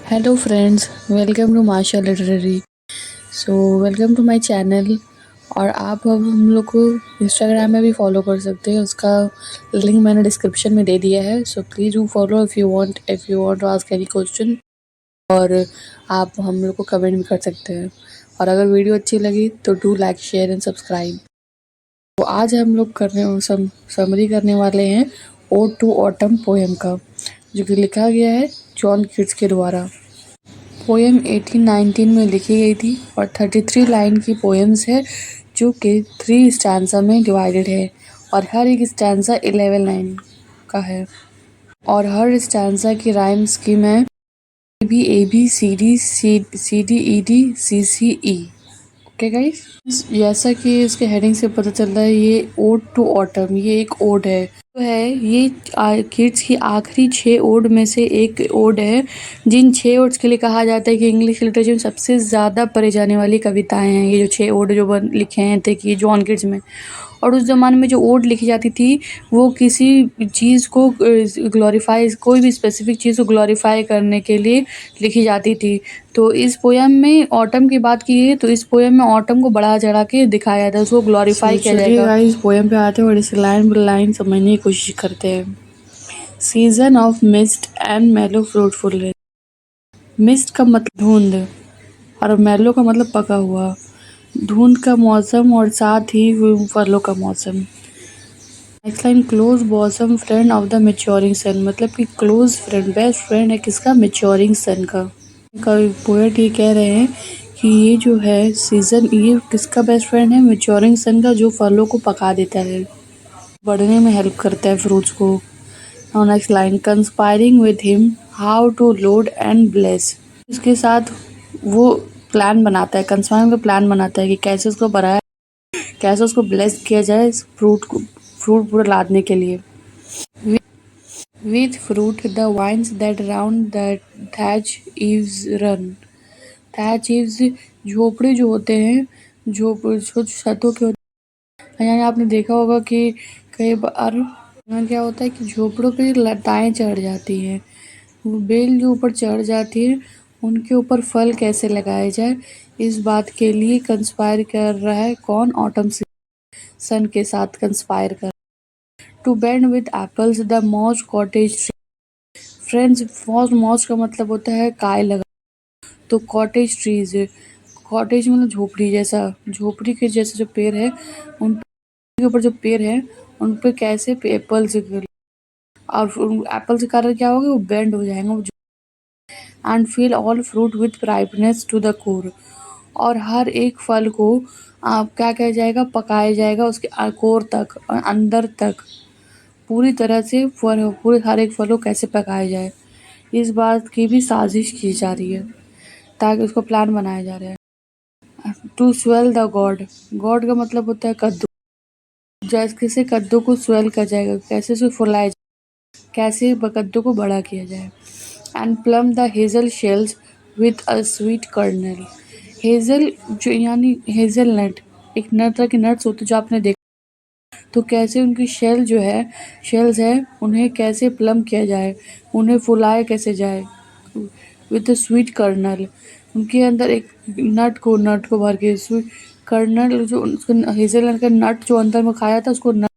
Hello friends, welcome to Masha literary. Welcome to my channel. और आप अब हम लोग को इंस्टाग्राम में भी फॉलो कर सकते हैं। उसका लिंक मैंने डिस्क्रिप्शन में दे दिया है। So please do follow if you want to ask any question. और आप हम लोग को कमेंट भी कर सकते हैं। और अगर वीडियो अच्छी लगी तो do like, share and subscribe. तो आज हम लोग समरी करने वाले हैं ओड टू ऑटम पोएम का, जो कि लिखा गया है जॉन कीट्स के द्वारा। पोएम 1819 में लिखी गई थी और 33 लाइन की पोएम्स है, जो कि 3 स्टैंजा में डिवाइडेड है। और हर एक स्टैंजा 11 लाइन का है। और हर स्टैंजा की राइम स्कीम है A B C D E D C C E. Okay guys, जैसा कि इसके हेडिंग से पता चल रहा है, ये ओड टू ऑटम, ये एक ओड है। ये किड्स की आखिरी 6 ओड में से एक ओड है। जिन 6 ओड्स के लिए कहा जाता है कि इंग्लिश लिटरेचर में सबसे ज़्यादा पढ़े जाने वाली कविताएं हैं। ये जो 6 ओड जो लिखे हैं थे कि जॉन किट्स में। और उस ज़माने में जो ओड लिखी जाती थी, वो किसी चीज़ को ग्लोरीफाई, कोई भी स्पेसिफिक चीज़ को ग्लोरीफाई करने के लिए लिखी जाती थी। तो इस पोएम में ऑटम की बात की है, तो इस पोएम में ऑटम को बढ़ा चढ़ा के दिखाया जाता है, उसको ग्लोरीफाई किया जाएगा। गाइस, पोएम पे आते हैं और इसे लाइन बाय लाइन समझने की कोशिश करते हैं। सीजन ऑफ मिस्ट एंड मेलो फ्रूटफुलनेस। मिस्ट का मतलब धुंध और मेलो का मतलब पका हुआ। धुंध का मौसम और साथ ही फलों का मौसम। Next line, close bosom friend of the maturing sun, मतलब कि क्लोज फ्रेंड, बेस्ट फ्रेंड है किसका? मैच्योरिंग सन का। पोएट ये कह रहे हैं कि ये जो है सीजन, ये किसका बेस्ट फ्रेंड है? मैच्योरिंग सन का, जो फलों को पका देता है, बढ़ने में हेल्प करता है फ्रूट्स को। Now next line, conspiring with him how to load and bless. इसके साथ वो प्लान बनाता है, कंस्पायरिंग का प्लान बनाता है कि कैसे उसको बढ़ाया, कैसे उसको ब्लेस किया जाए इस फ्रूट पूरा लादने के लिए। With fruit the vines that round the thatch eaves run. thatch eaves झोपड़े जो होते हैं, जो छतों के होते हैं। यानी आपने देखा होगा कि कई बार यहाँ क्या होता है कि झोपड़ों पे लताएं चढ़ जाती हैं। वो बेल जो ऊपर चढ़ जाती है, उनके ऊपर फल कैसे लगाए जाए, इस बात के लिए कंस्पायर कर रहा है। कौन? ऑटम सन के साथ कंस्पायर कर। To bend with apples the moss cottage tree. Friends, moss का मतलब होता है काय लगा। तो कॉटेज ट्रीज, कॉटेज मतलब झोपड़ी जैसा, झोपड़ी के जैसे जो पेड़ है, उन के ऊपर जो पेड़ है, उन पे कैसे एप्पल्स, और एप्पल्स के कारण क्या होगा? वो बेंड हो जाएंगे। And fill all fruit with ripeness to the core. और हर एक फल को आप क्या किया जाएगा? पकाया जाएगा उसके कोर तक, अंदर तक, पूरी तरह से पूरे हर एक फल को कैसे पकाया जाए, इस बात की भी साजिश की जा रही है, ताकि उसको प्लान बनाया जा रहा है। To swell the gourd, gourd का मतलब होता है कद्दू। जैसे कद्दू को स्वेल किया जाएगा, कैसे उसे फुलाया जाए, कैसे कद्दू को बड़ा किया जाए। And plump the hazel shells with a sweet kernel. Hazel जो यानी हेजल नट, एक नट तरह के नट्स होते जो आपने देखा, तो कैसे उनकी शेल्स है, उन्हें कैसे प्लम किया जाए, उन्हें फुलाया कैसे जाए विद स्वीट कर्नल। उनके अंदर एक नट को भर के स्वीट कर्नल, जो उसका हेज़लनट का नट जो अंदर में खाया था उसको नट,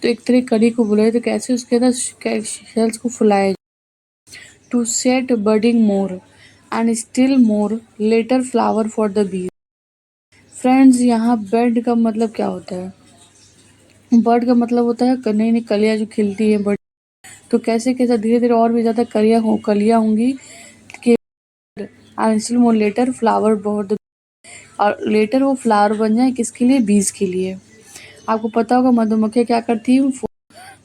तो एक तरह कली को बुलाए, तो कैसे उसके अंदर शेल्स को फुलाया। To set budding more and still more later flower for the bee. Friends, यहाँ बेड का मतलब क्या होता है? बर्ड का मतलब होता है नई नई कलियाँ जो खिलती है बर्ड, तो कैसे कैसे धीरे धीरे और भी ज़्यादा कलियाँ होंगी कि मोर लेटर फ्लावर बहुत, और लेटर वो फ्लावर बन जाए किसके लिए? बीज के लिए। आपको पता होगा मधुमक्खियाँ क्या करती है?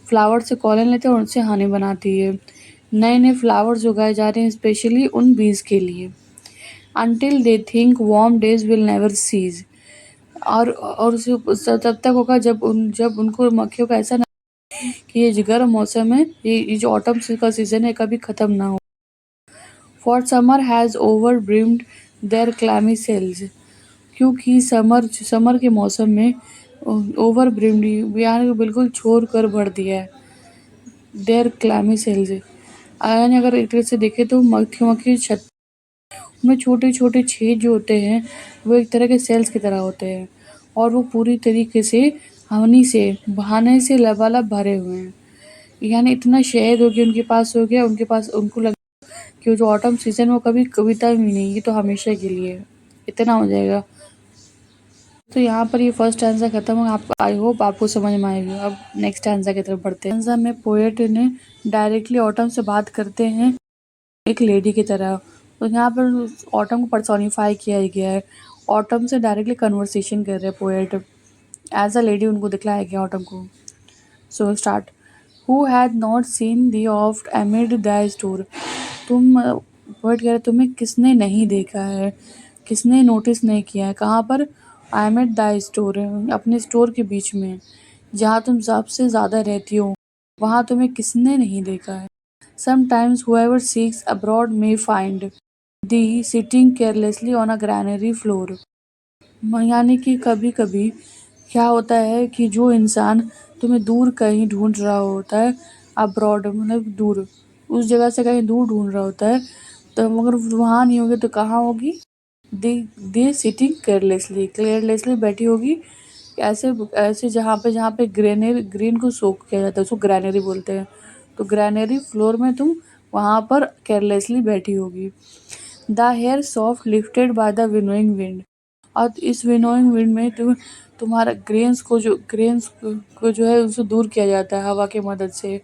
फ्लावर से कॉलन लेते हैं और उनसे हनी बनाती है। नए नए फ्लावर्स उगाए जा रहे हैं स्पेशली उन बीज के लिए। Until they think warm days will never cease. और तब तक होगा जब उनको मक्खियों का ऐसा कि ये जो गर्म मौसम है, ये जो ऑटम का सीजन है, कभी खत्म ना हो। For summer has over brimmed their clammy cells. क्योंकि समर के मौसम में ओवर ब्रिम्ड यानी बिल्कुल छोड़ कर भर दिया है, देयर क्लैमी सेल्स, यानी अगर एक तरह से देखें तो मधुमक्खी की छत्त में छोटे-छोटे छेद जो होते हैं, वो एक तरह के सेल्स की तरह होते हैं और वो पूरी तरीके से हनी से बहाने से लबालब भरे हुए हैं। यानी इतना शहद हो गया उनके पास हो गया, उनके पास उनको लग कि जो ऑटम सीज़न वो कभी कविता भी नहीं, ये तो हमेशा के लिए है। इतना हो जाएगा। तो यहाँ पर ये फर्स्ट स्टैन्ज़ा खत्म हुआ। आप आई होप आपको समझ में आएगी। अब नेक्स्ट स्टैन्ज़ा की तरफ बढ़ते हैं। स्टैन्ज़ा में पोएट ने डायरेक्टली ऑटम से बात करते हैं एक लेडी की तरह। तो यहाँ पर ऑटम को पर्सोनिफाई किया गया है। ऑटम से डायरेक्टली कन्वर्सेशन कर रहे हैं पोएट। एज अ लेडी उनको दिखलाया गया ऑटम को। So start. Who had not seen the oft एमिड the store. तुम पोएट कह रहे तुम्हें किसने नहीं देखा है, किसने नोटिस नहीं किया है। कहाँ पर? I am at the store, अपने स्टोर के बीच में जहाँ तुम सबसे ज़्यादा रहती हो, वहाँ तुम्हें किसने नहीं देखा है। Sometimes whoever seeks abroad may find thee sitting carelessly on a granary floor। यानी कि कभी कभी क्या होता है कि जो इंसान तुम्हें दूर कहीं ढूंढ रहा होता है, अब्रॉड मतलब दूर, उस जगह से कहीं दूर ढूंढ रहा होता है, तो मगर वहाँ नहीं होगी तो कहाँ होगी? दे दे सिटिंग केयरलेसली, केयरलेसली बैठी होगी ऐसे ऐसे जहाँ पे ग्रीन को सोक किया जाता है, उसको ग्रैनरी बोलते हैं। तो ग्रैनरी फ्लोर में तुम वहाँ पर केयरलेसली बैठी होगी। The hair soft lifted by the winnowing wind. और इस विनोइंग विंड में तुम्हारा ग्रेन्स को जो है उसे दूर किया जाता है हवा की मदद से।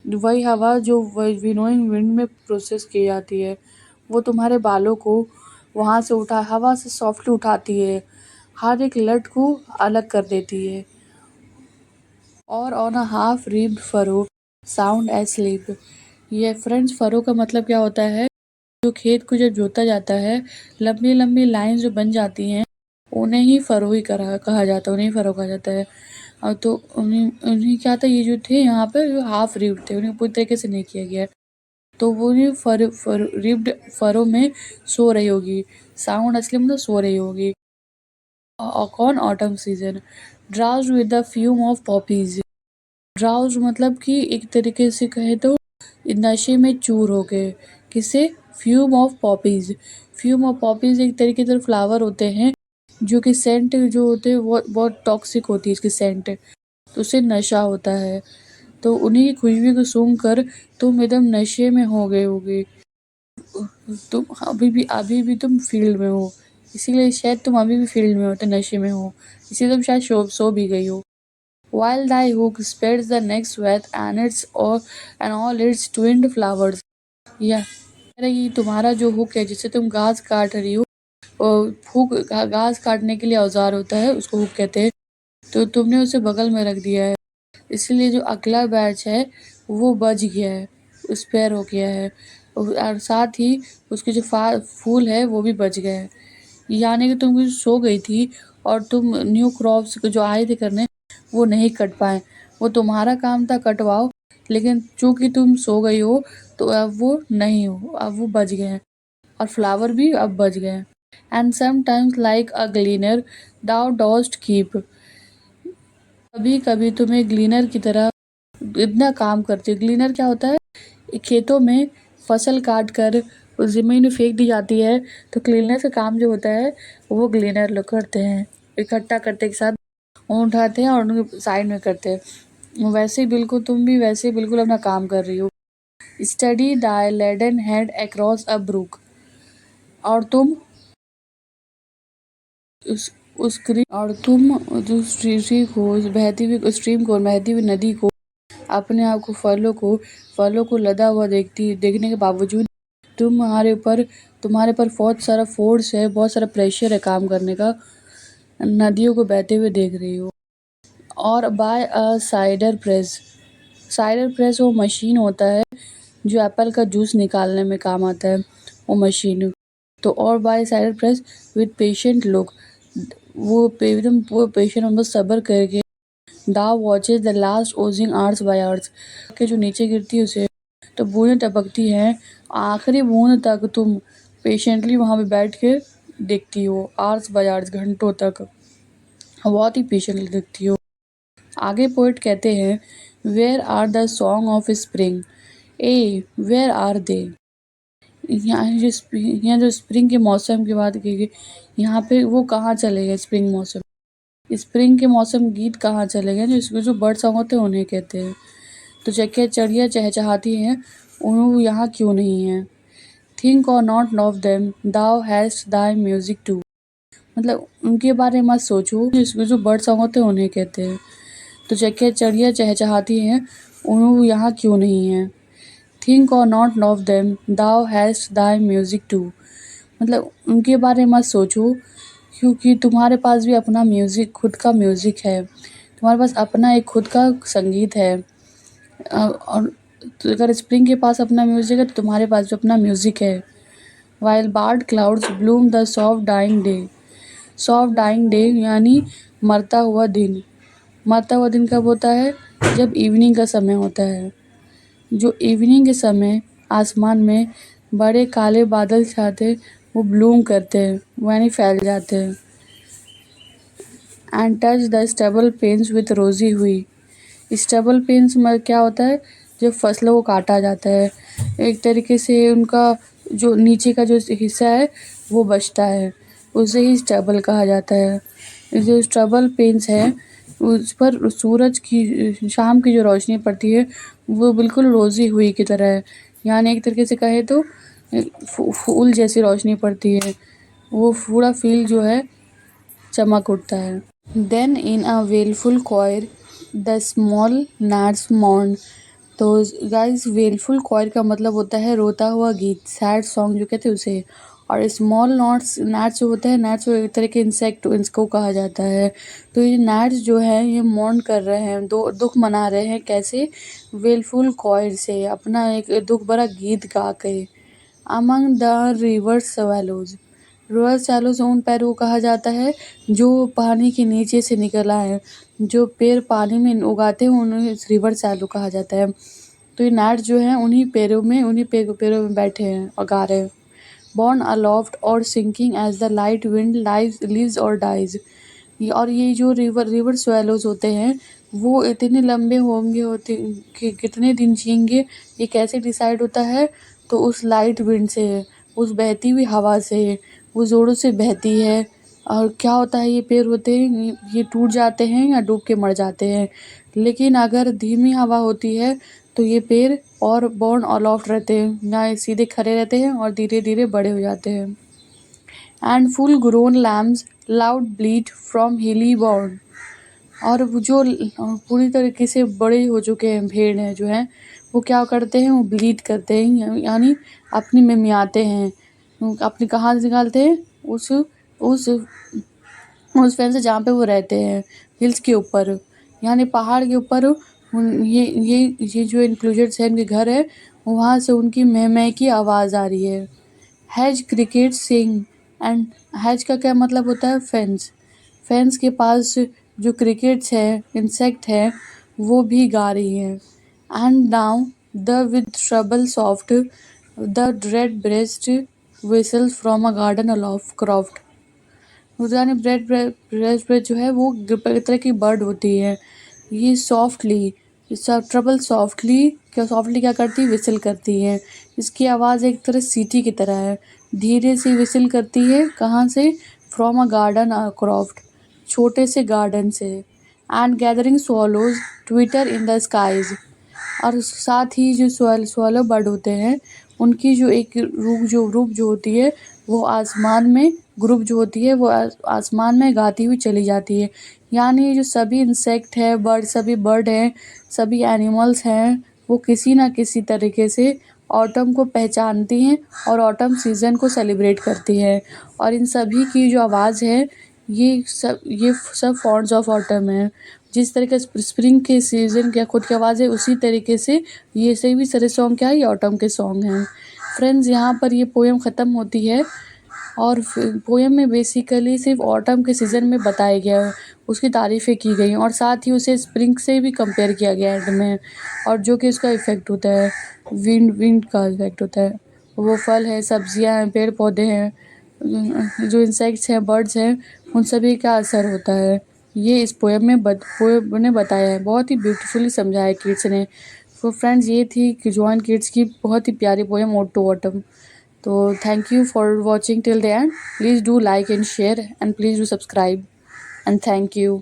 वही हवा जो विनोइंग विंड में प्रोसेस की जाती है, वो तुम्हारे बालों को वहाँ से हवा से सॉफ्टली उठाती है, हर एक लट को अलग कर देती है। और on a half ribbed furrow sound asleep. ये फ्रेंड्स, फरो का मतलब क्या होता है? जो खेत को जब जोता जाता है, लंबी लंबी लाइन जो बन जाती हैं, उन्हें ही फरो ही कहा जाता है, उन्हें ही फरो कहा जाता है। और तो उन्हें उन्हें क्या था, ये जो थे यहाँ पे जो हाफ रिब्ड थे, उन्हें पूरी तरीके से नहीं किया गया। तो वो नहीं रिब्ड फरो में सो रही होगी। साउंड असली मतलब सो रही होगी। कौन? Autumn season. Drowsed with the fume of poppies. Drowsed मतलब कि एक तरीके से कहे तो नशे में चूर हो गए। किसे? Fume of poppies. Fume of poppies एक तरीके से फ्लावर होते हैं जो कि सेंट जो होते हैं वो बहुत टॉक्सिक होती है इसकी सेंट, तो उससे नशा होता है। तो उन्हीं की खुशबू को सूंघ कर तुम एकदम नशे में हो गए होगे। तुम अभी भी तुम फील्ड में हो, इसीलिए शायद तुम अभी भी फील्ड में हो, तो नशे में हो, इसीलिए तुम शायद सो भी गई हो। While thy hook spreads the next sweat and all its twinned flowers। या ये तुम्हारा जो हुक है जिससे तुम घास काट रही हो, हुक घास काटने के लिए औजार होता है, उसको हुक कहते हैं। तो तुमने उसे बगल में रख दिया है, इसलिए जो अगला बैच है वो बच गया है, स्पेयर हो गया है, और साथ ही उसके जो फूल है वो भी बच गए हैं। यानी कि तुम कुछ सो गई थी और तुम न्यू क्रॉप्स जो आए थे करने वो नहीं कट पाए। वो तुम्हारा काम था कटवाओ, लेकिन चूंकि तुम सो गई हो तो अब वो नहीं हो, अब वो बच गए हैं और फ्लावर भी अब बच गए हैं। And sometimes like a gleaner thou dost keep. कभी कभी तुम्हें ग्लीनर की तरह इतना काम करती है। ग्लीनर क्या होता है? खेतों में फसल काट कर उस ज़मीन में फेंक दी जाती है, तो क्लीनर का काम जो होता है वो ग्लीनर लोग करते हैं, इकट्ठा करते एक साथ उठाते हैं और उनको साइड में करते हैं। वैसे ही बिल्कुल तुम भी वैसे ही बिल्कुल अपना काम कर रही हो। Steady the laden head across a brook. और तुम जो स्ट्रीम को बहती हुई नदी को, अपने आप को फलों को लदा हुआ देखने के बावजूद तुम्हारे पर बहुत सारा फोर्स है, बहुत सारा प्रेशर है काम करने का, नदियों को बहते हुए देख रही हो। और बाय अ साइडर प्रेस वो मशीन होता है जो एप्पल का जूस निकालने में काम आता है, वो मशीन। तो और by cider press with patient look, एकदम वो पेशेंट मतलब सब्र करके thou watchest the last oozing hours by hours के जो नीचे गिरती है उसे तो बूंदें टपकती हैं, आखिरी बूंद तक तुम पेशेंटली वहाँ पे बैठ के देखती हो, आर्ट्स बाय आर्ट्स घंटों तक बहुत ही पेशेंटली देखती हो। आगे पोइट कहते हैं, where are the song of spring. Ay where are they. यहाँ जो स्प्रिंग के मौसम की बात की गई, यहाँ पे वो कहाँ चले गए स्प्रिंग मौसम। स्प्रिंग के मौसम गीत कहाँ चले गए, जो इसमें जो बर्ड सॉन्ग होते हैं उन्हें कहते हैं। तो जगह चिड़िया चहचहाती हैं, उन्हें यहाँ क्यों नहीं है। Think or not of them thou hast thy music too. मतलब उनके बारे में मत सोचो, इसमें जो बर्ड सॉन्ग होते हैं उन्हें कहते हैं। तो जगह चिड़िया चहचहाती हैं, उन्हें यहाँ क्यों नहीं है। Think or not of them thou hast thy music too. मतलब उनके बारे में मत सोचो, क्योंकि तुम्हारे पास भी अपना म्यूजिक, खुद का म्यूजिक है। तुम्हारे पास अपना एक खुद का संगीत है। और तो अगर स्प्रिंग के पास अपना म्यूजिक है तो तुम्हारे पास भी अपना म्यूजिक है। While barred clouds bloom the soft dying day. Soft dying day यानी मरता हुआ दिन। मरता हुआ दिन कब होता है, जब इवनिंग का समय होता है। जो इवनिंग के समय आसमान में बड़े काले बादल छाते, वो ब्लूम करते हैं, वो यानी फैल जाते हैं। And touch the stubble plains with rosy hue. Stubble pens में क्या होता है, जब फसलों को काटा जाता है, एक तरीके से उनका जो नीचे का जो हिस्सा है वो बचता है, उसे ही स्टबल कहा जाता है। जो स्टबल पेन्स है उस पर सूरज की शाम की जो रोशनी पड़ती है वो बिल्कुल रोजी हुई की तरह है, यानी एक तरीके से कहे तो फूल जैसी रोशनी पड़ती है, वो पूरा फील्ड जो है चमक उठता है। Then in a wailful choir the small gnats mourned। तो गाइस वेलफुल क्वायर का मतलब होता है रोता हुआ गीत, सैड सॉन्ग जो कहते हैं उसे। और स्मॉल नॉट्स gnats जो होता है, gnats एक तरह के इंसेक्ट, इसको कहा जाता है। तो ये gnats जो है ये मौन कर रहे हैं, दुख मना रहे हैं, कैसे, वेलफुल क्वायर से, अपना एक दुख भरा गीत गा के। Among the river swallows। River swallows उन पैरों को कहा जाता है जो पानी के नीचे से निकल आए हैं, जो पेड़ पानी में उगाते हैं उन्हें रिवर swallow कहा जाता है। तो ये gnats जो हैं उन्हीं पेड़ों में बैठे हैं और गा रहे हैं। born aloft और sinking as the light wind lives or dies। और ये जो रिवर swallows होते हैं वो इतने लंबे होंगे होते कि कितने दिन जिएंगे, ये कैसे डिसाइड होता है, तो उस लाइट विंड से, उस बहती हुई हवा से, वो ज़ोरों से बहती है। और क्या होता है, ये पेड़ होते हैं ये टूट जाते हैं या डूब के मर जाते हैं। लेकिन अगर धीमी हवा होती है तो ये पेड़ और बॉर्न अलोफ्ट रहते हैं, ना सीधे खड़े रहते हैं और धीरे धीरे बड़े हो जाते हैं। And full grown lambs loud bleat from hilly bourn. और वो जो पूरी तरीके से बड़े हो चुके हैं भेड़ हैं जो हैं, वो क्या करते हैं, वो ब्लीड करते हैं, यानी अपनी में मियाते हैं। अपनी कहाँ से निकालते हैं, उस उस फैन से जहाँ पे वो रहते हैं, हिल्स के ऊपर, यानी पहाड़ के ऊपर। ये जो इंक्लूजर्स है, इनके घर है, वहाँ से उनकी मैं की आवाज़ आ रही है। Hedge cricket sing. And hedge का क्या मतलब होता है, फेंस। फेंस के पास जो क्रिकेट्स है, इंसेक्ट है, वो भी गा रही हैं। And now the with treble soft the red breast whistle from a garden aloof croft. यानी ब्रेस्ट जो है वो एक तरह की बर्ड होती है। ये सॉफ्टली, ट्रबल सॉफ्टली क्या करती है, विसल करती है। इसकी आवाज़ एक तरह सीटी की तरह है, धीरे से विसल करती है। कहाँ से, फ्रॉम अ गार्डन क्रॉफ्ट, छोटे से गार्डन से। And gathering swallows twitter in the skies. और साथ ही जो swallow बर्ड होते हैं, उनकी जो एक रूप जो होती है, वो आसमान में, ग्रुप जो होती है वो आसमान में गाती हुई चली जाती है। यानी जो सभी इंसेक्ट है, सभी बर्ड हैं, सभी एनिमल्स हैं, वो किसी ना किसी तरीके से ऑटम को पहचानती हैं और ऑटम सीज़न को सेलिब्रेट करती हैं। और इन सभी की जो आवाज़ है, ये सब फॉन्ट्स ऑफ ऑटम है। जिस तरह का स्प्रिंग के सीज़न की खुद की आवाज़ है, उसी तरीके से ये सभी सारे सॉन्ग क्या है, ये ऑटम के सॉन्ग हैं। फ्रेंड्स, यहाँ पर ये पोएम ख़त्म होती है और पोएम में बेसिकली सिर्फ ऑटम के सीज़न में बताया गया है, उसकी तारीफ़ें की गई हैं और साथ ही उसे स्प्रिंग से भी कंपेयर किया गया एंड में। और जो कि उसका इफ़ेक्ट होता है, विंड का इफ़ेक्ट होता है। वो फल है, सब्जियां हैं, पेड़ पौधे हैं, जो इंसेक्ट्स हैं, बर्ड्स हैं, उन सभी का असर होता है। ये इस पोएम ने बताया है, बहुत ही ब्यूटीफुली समझाया है किड्स ने। तो फ्रेंड्स ये थी कि जॉन किड्स की बहुत ही प्यारी पोएम ओड टू ऑटम। तो thank you for watching till the end. Please do like and share and please do subscribe and thank you.